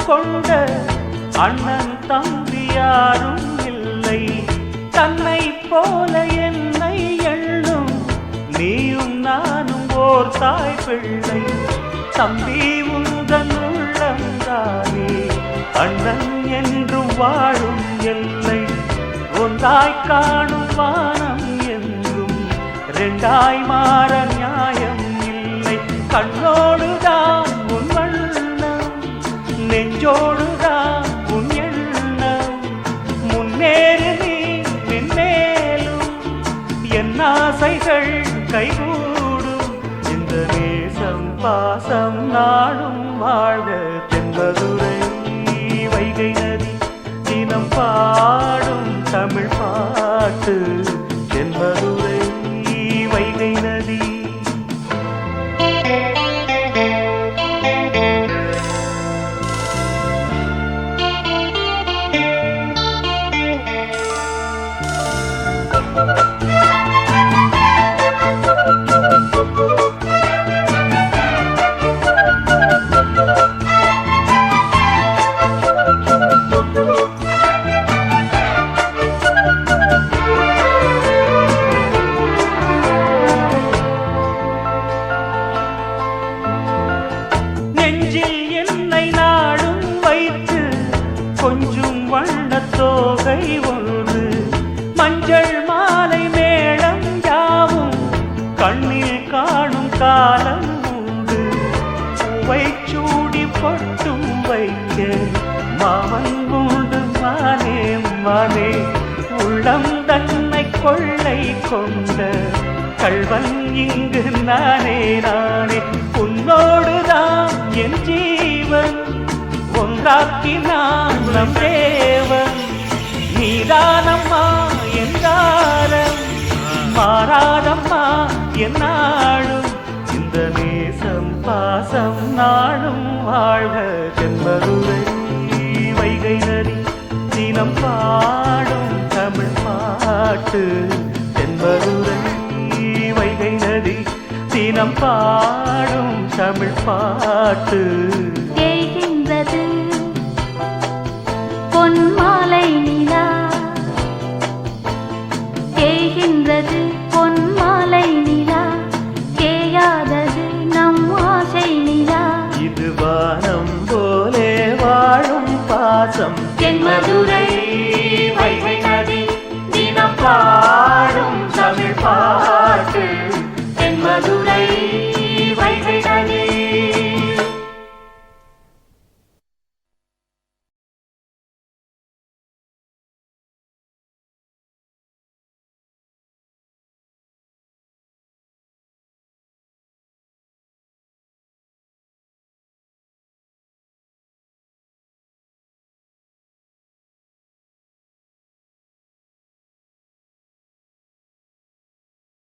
கொண்ட அண்ணன் தம்பி யாரும் இல்லை. தன்னை போல என்னை எண்ணும் நீயும் நானும் ஓர் தாய் பிள்ளை. தம்பி உந்தன் உள்ளந்தானே அண்ணன் என்றும் வாழும் எல்லை. ஒன்றாய் காணும் வானம் என்றும் ரெண்டாய் மாற நியாயம் இல்லை. கண்ணோடுதான் உன் வண்ணம், நெஞ்சோடுதான் உன் எண்ணம். முன்னேறு நீ மென்மேலும், என் ஆசைகள் கைகூடும். இந்த நேசம் பாசம் நாடும் வாழ்க. தென்பதுரை வைகை நதி தினம் பாடும் தமிழ் பாட்டு. தென்பதுரை வைகை நதி. நெஞ்சில் என்னை நாடும் வைத்து கொஞ்சம் வண்ணத்தோகை ஒன்று, மஞ்சள் மாலை மேளம் யாவும் கண்ணில் காணும் காலம் உண்டு. பூவை சூடி பொட்டும் வைக்க மாமன் உண்டு மானே மானே. உள்ளம் தன்னை கொள்ளை கொண்ட கள்வன் இங்கு நானே நானே. உன்னோடுதான் என் ஜீவன், ஒன்றாக்கினான் நம் தேவன். நீதானம்மா என்றாரம், மாறாதம்மா என்னாலும். இந்த நேசம் பாசம் நாளும் வாழ்க. தென்பதுரை வைகை நதி தினம் பாடும் தமிழ் பாட்டு. தென்பதுரை வைகை நதி தினம் பாடும் தமிழ் பாட்டு. தேய்கின்றது பொன்மாலை நிலா, தேய்கின்றது பொன்மாலை நிலா. தேயாதது நம் ஆசை நிலா. இது வானம் போலே வாழும் பாசம். தென்மதுரை